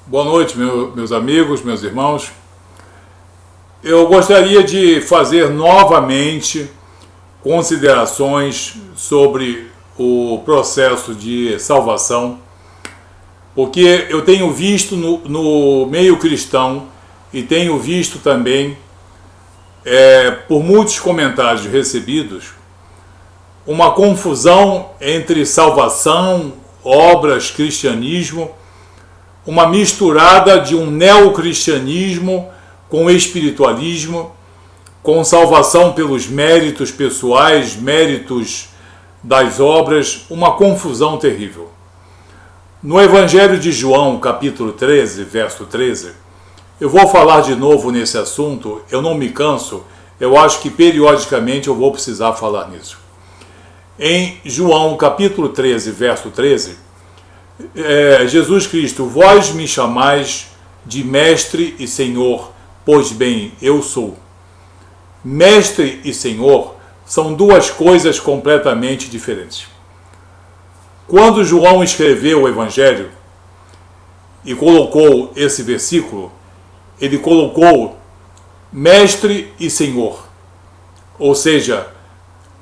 Boa noite, meus amigos, meus irmãos. Eu gostaria de fazer novamente considerações sobre o processo de salvação, porque eu tenho visto no meio cristão e tenho visto também, por muitos comentários recebidos, uma confusão entre salvação, obras, cristianismo, uma misturada de um neocristianismo com espiritualismo, com salvação pelos méritos pessoais, méritos das obras, uma confusão terrível. No Evangelho de João, capítulo 13, verso 13, eu vou falar de novo nesse assunto, eu não me canso, eu acho que periodicamente eu vou precisar falar nisso. Em João, capítulo 13, verso 13, Jesus Cristo, vós me chamais de mestre e senhor, pois bem, eu sou. Mestre e senhor são duas coisas completamente diferentes. Quando João escreveu o Evangelho e colocou esse versículo, ele colocou mestre e senhor, ou seja,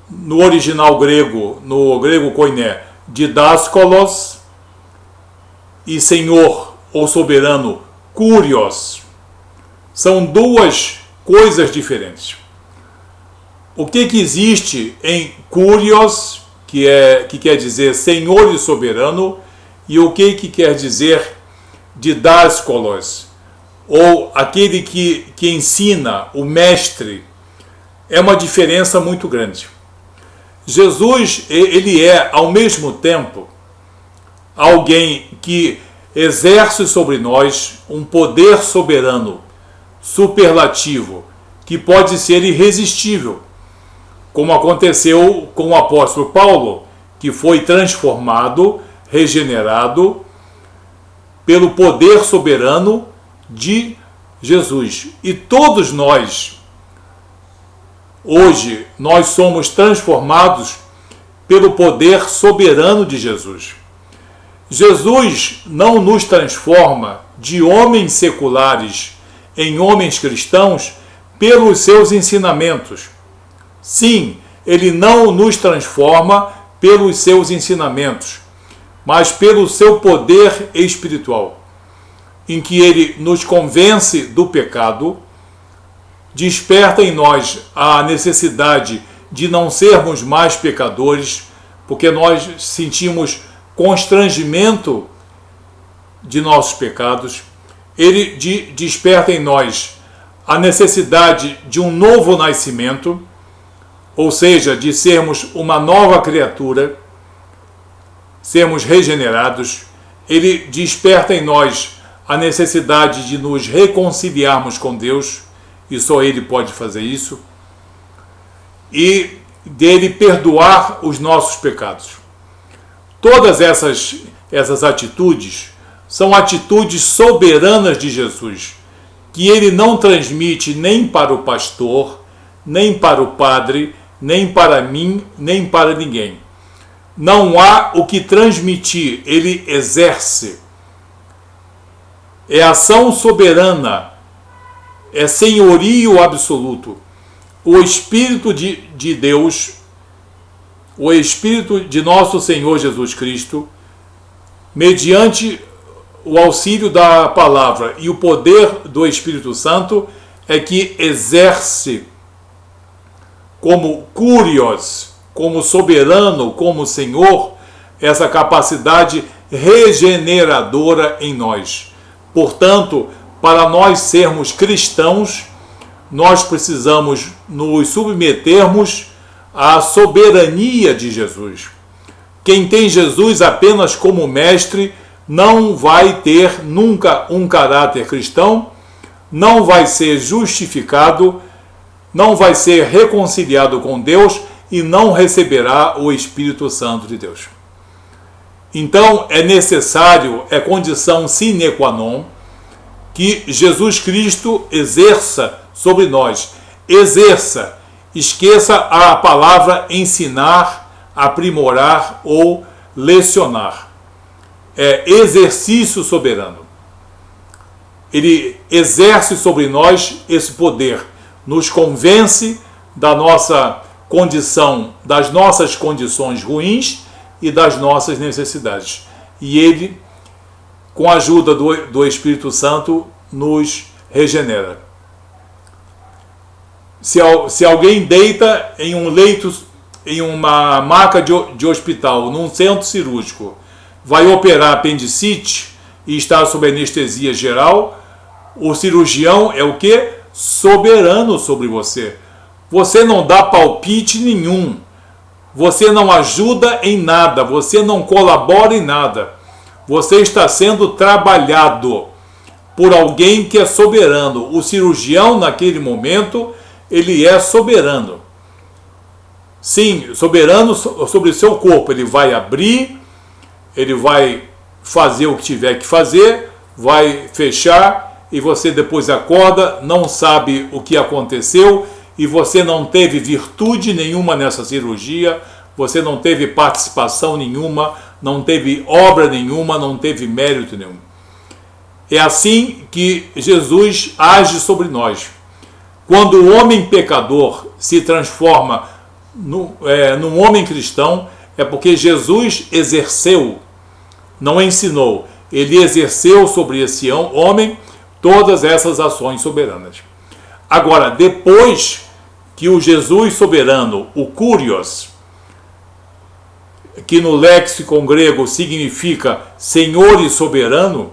no original grego, no grego koiné, didaskolos, e senhor ou soberano, kurios. São duas coisas diferentes. O que existe em kurios, que quer dizer senhor e soberano, e o que quer dizer didaskolos, ou aquele que ensina, o mestre, é uma diferença muito grande. Jesus, ele é ao mesmo tempo alguém que exerce sobre nós um poder soberano, superlativo, que pode ser irresistível, como aconteceu com o apóstolo Paulo, que foi transformado, regenerado pelo poder soberano de Jesus. E todos nós, hoje, nós somos transformados pelo poder soberano de Jesus. Jesus não nos transforma de homens seculares em homens cristãos pelos seus ensinamentos. Sim, ele não nos transforma pelos seus ensinamentos, mas pelo seu poder espiritual, em que ele nos convence do pecado, desperta em nós a necessidade de não sermos mais pecadores, porque nós sentimos constrangimento de nossos pecados. Ele desperta em nós a necessidade de um novo nascimento, ou seja, de sermos uma nova criatura, sermos regenerados. Ele desperta em nós a necessidade de nos reconciliarmos com Deus, e só Ele pode fazer isso, e dele perdoar os nossos pecados. Todas essas atitudes são atitudes soberanas de Jesus, que ele não transmite nem para o pastor, nem para o padre, nem para mim, nem para ninguém. Não há o que transmitir, ele exerce. É ação soberana, é senhorio absoluto. O Espírito de Deus, o Espírito de nosso Senhor Jesus Cristo, mediante o auxílio da palavra e o poder do Espírito Santo, é que exerce como kurios, como soberano, como Senhor, essa capacidade regeneradora em nós. Portanto, para nós sermos cristãos, nós precisamos nos submetermos à soberania de Jesus. Quem tem Jesus apenas como mestre não vai ter nunca um caráter cristão, não vai ser justificado, não vai ser reconciliado com Deus e não receberá o Espírito Santo de Deus. Então é necessário, é condição sine qua non, que Jesus Cristo exerça sobre nós. Exerça, esqueça a palavra ensinar, aprimorar ou lecionar. É exercício soberano. ele exerce sobre nós esse poder, nos convence da nossa condição, das nossas condições ruins e das nossas necessidades. E ele, com a ajuda do Espírito Santo, nos regenera. Se alguém deita em um leito, em uma maca de hospital, num centro cirúrgico, vai operar apendicite e está sob anestesia geral, o cirurgião é o quê? Soberano sobre você. Você não dá palpite nenhum. Você não ajuda em nada. Você não colabora em nada. Você está sendo trabalhado por alguém que é soberano. O cirurgião, naquele momento, ele é soberano. Sim, soberano sobre o seu corpo. Ele vai abrir, ele vai fazer o que tiver que fazer, vai fechar, e você depois acorda, não sabe o que aconteceu, e você não teve virtude nenhuma nessa cirurgia, você não teve participação nenhuma, não teve obra nenhuma, não teve mérito nenhum. É assim que Jesus age sobre nós. Quando o homem pecador se transforma num homem cristão, é porque Jesus exerceu, não ensinou, ele exerceu sobre esse homem todas essas ações soberanas. Agora, depois que o Jesus soberano, o Kurios, que no léxico grego significa senhor e soberano,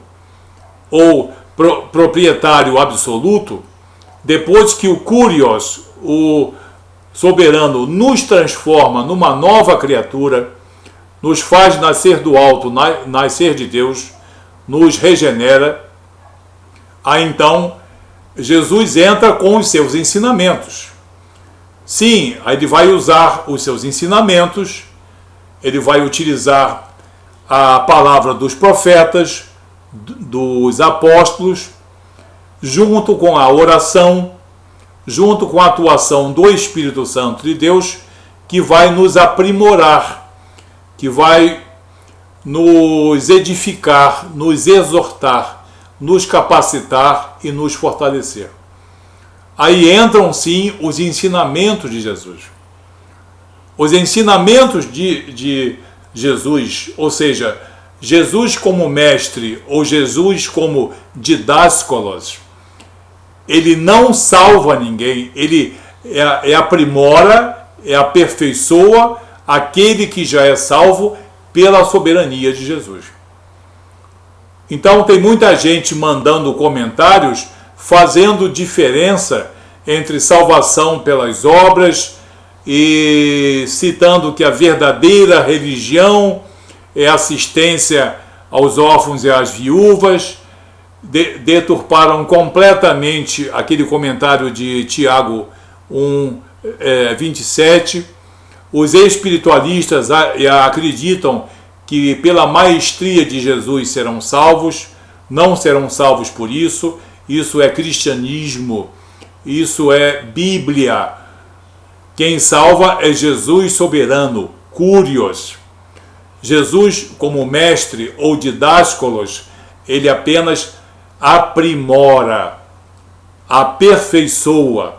ou proprietário absoluto, depois que o Kurios, o soberano, nos transforma numa nova criatura, nos faz nascer do alto, nascer de Deus, nos regenera, aí então Jesus entra com os seus ensinamentos. Sim, aí ele vai usar os seus ensinamentos, ele vai utilizar a palavra dos profetas, dos apóstolos, junto com a oração, junto com a atuação do Espírito Santo de Deus, que vai nos aprimorar, que vai nos edificar, nos exortar, nos capacitar e nos fortalecer. Aí entram sim os ensinamentos de Jesus. Os ensinamentos de Jesus, ou seja, Jesus como mestre ou Jesus como didáscolos, ele não salva ninguém, ele aprimora, aperfeiçoa aquele que já é salvo pela soberania de Jesus. Então tem muita gente mandando comentários fazendo diferença entre salvação pelas obras e citando que a verdadeira religião é assistência aos órfãos e às viúvas. Deturparam completamente aquele comentário de Tiago 1:27. Os espiritualistas acreditam que pela maestria de Jesus serão salvos, não serão salvos por isso. Isso é cristianismo, isso é Bíblia. Quem salva é Jesus soberano, Kurios. Jesus, como mestre ou didáscolos, ele apenas aprimora, aperfeiçoa.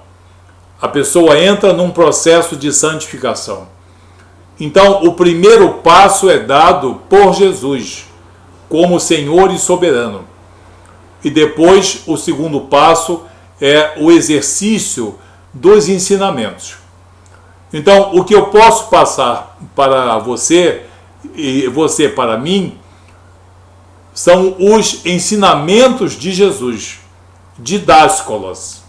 A pessoa entra num processo de santificação. Então, o primeiro passo é dado por Jesus, como Senhor e soberano. E depois, o segundo passo é o exercício dos ensinamentos. Então, o que eu posso passar para você e você para mim são os ensinamentos de Jesus, didáscolos.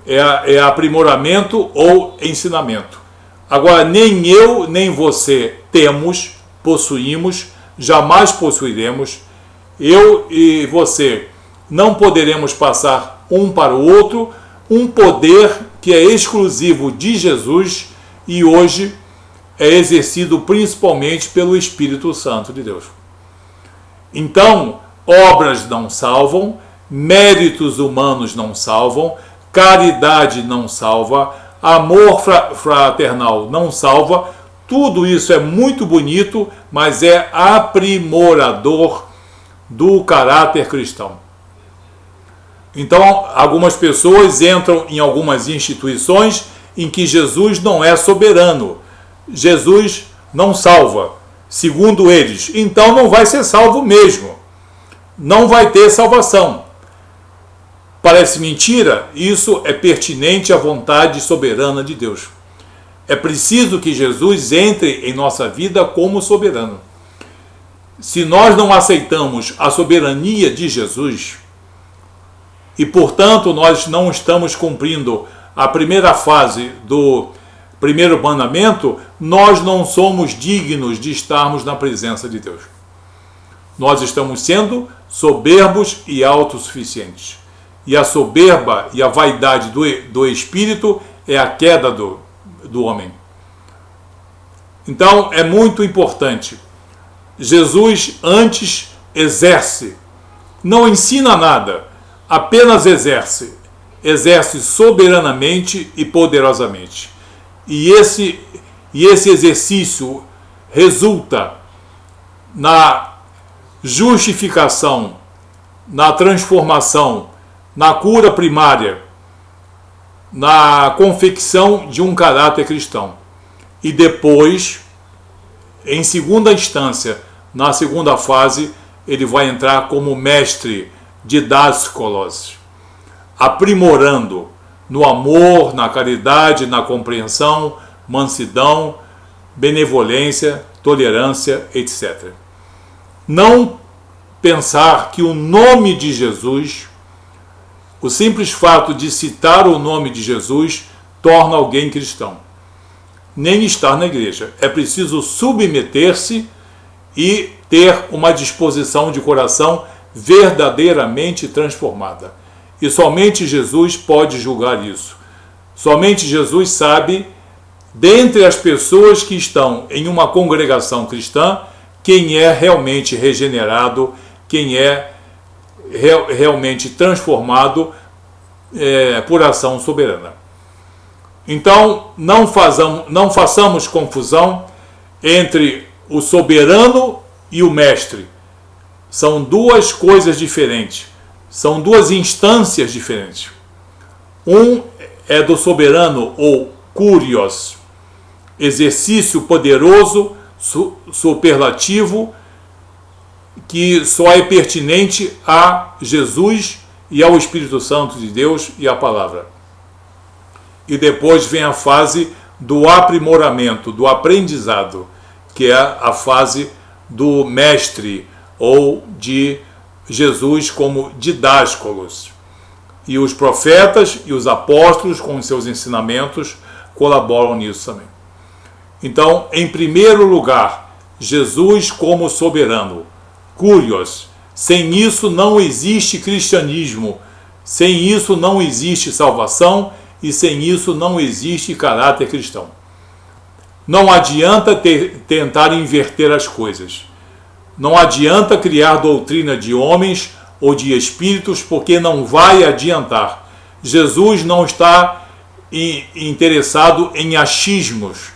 É aprimoramento ou ensinamento. Agora, nem eu nem você temos, possuímos, jamais possuiremos. Eu e você não poderemos passar um para o outro um poder que é exclusivo de Jesus e hoje é exercido principalmente pelo Espírito Santo de Deus. Então, obras não salvam, méritos humanos não salvam, caridade não salva, amor fraternal não salva. Tudo isso é muito bonito, mas é aprimorador do caráter cristão. Então, algumas pessoas entram em algumas instituições em que Jesus não é soberano. Jesus não salva, segundo eles. Então não vai ser salvo mesmo. Não vai ter salvação. Parece mentira? Isso é pertinente à vontade soberana de Deus. É preciso que Jesus entre em nossa vida como soberano. Se nós não aceitamos a soberania de Jesus, e portanto nós não estamos cumprindo a primeira fase do primeiro mandamento, nós não somos dignos de estarmos na presença de Deus. Nós estamos sendo soberbos e autossuficientes. E a soberba e a vaidade do espírito é a queda do homem. Então é muito importante. Jesus antes exerce, não ensina nada, apenas exerce. Exerce soberanamente e poderosamente. E esse exercício resulta na justificação, na transformação, na cura primária, na confecção de um caráter cristão. E depois, em segunda instância, na segunda fase, ele vai entrar como mestre didáskolos, aprimorando no amor, na caridade, na compreensão, mansidão, benevolência, tolerância, etc. Não pensar que o nome de Jesus, o simples fato de citar o nome de Jesus, torna alguém cristão. Nem estar na igreja. É preciso submeter-se e ter uma disposição de coração verdadeiramente transformada. E somente Jesus pode julgar isso. Somente Jesus sabe, dentre as pessoas que estão em uma congregação cristã, quem é realmente regenerado, quem é realmente transformado por ação soberana. Então, não façamos confusão entre o soberano e o mestre. São duas coisas diferentes. São duas instâncias diferentes. Um é do soberano, ou kurios, exercício poderoso, superlativo, que só é pertinente a Jesus e ao Espírito Santo de Deus e à palavra. E depois vem a fase do aprimoramento, do aprendizado, que é a fase do mestre, ou de Jesus como didáskolos. E os profetas e os apóstolos, com os seus ensinamentos, colaboram nisso também. Então, em primeiro lugar, Jesus como soberano, kurios. Sem isso não existe cristianismo, sem isso não existe salvação e sem isso não existe caráter cristão. Não adianta tentar inverter as coisas. Não adianta criar doutrina de homens ou de espíritos, porque não vai adiantar. Jesus não está interessado em achismos,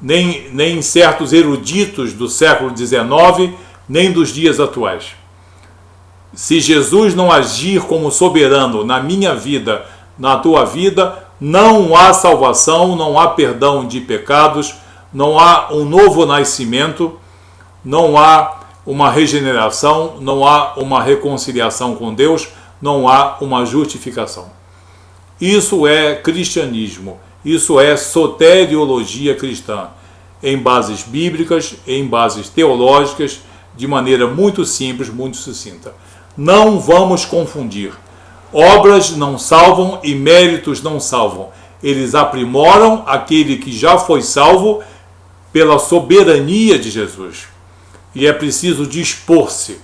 nem em certos eruditos do século XIX, nem dos dias atuais. Se Jesus não agir como soberano na minha vida, na tua vida, não há salvação, não há perdão de pecados, não há um novo nascimento, não há uma regeneração, não há uma reconciliação com Deus, não há uma justificação. Isso é cristianismo, isso é soteriologia cristã, em bases bíblicas, em bases teológicas, de maneira muito simples, muito sucinta. Não vamos confundir. Obras não salvam e méritos não salvam. Eles aprimoram aquele que já foi salvo pela soberania de Jesus. E é preciso dispor-se,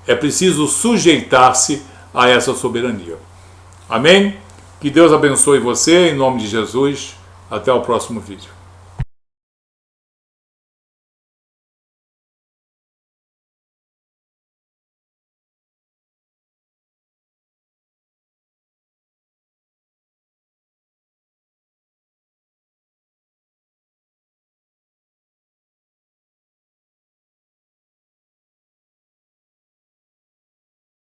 é preciso sujeitar-se a essa soberania. Amém? Que Deus abençoe você, em nome de Jesus. Até o próximo vídeo.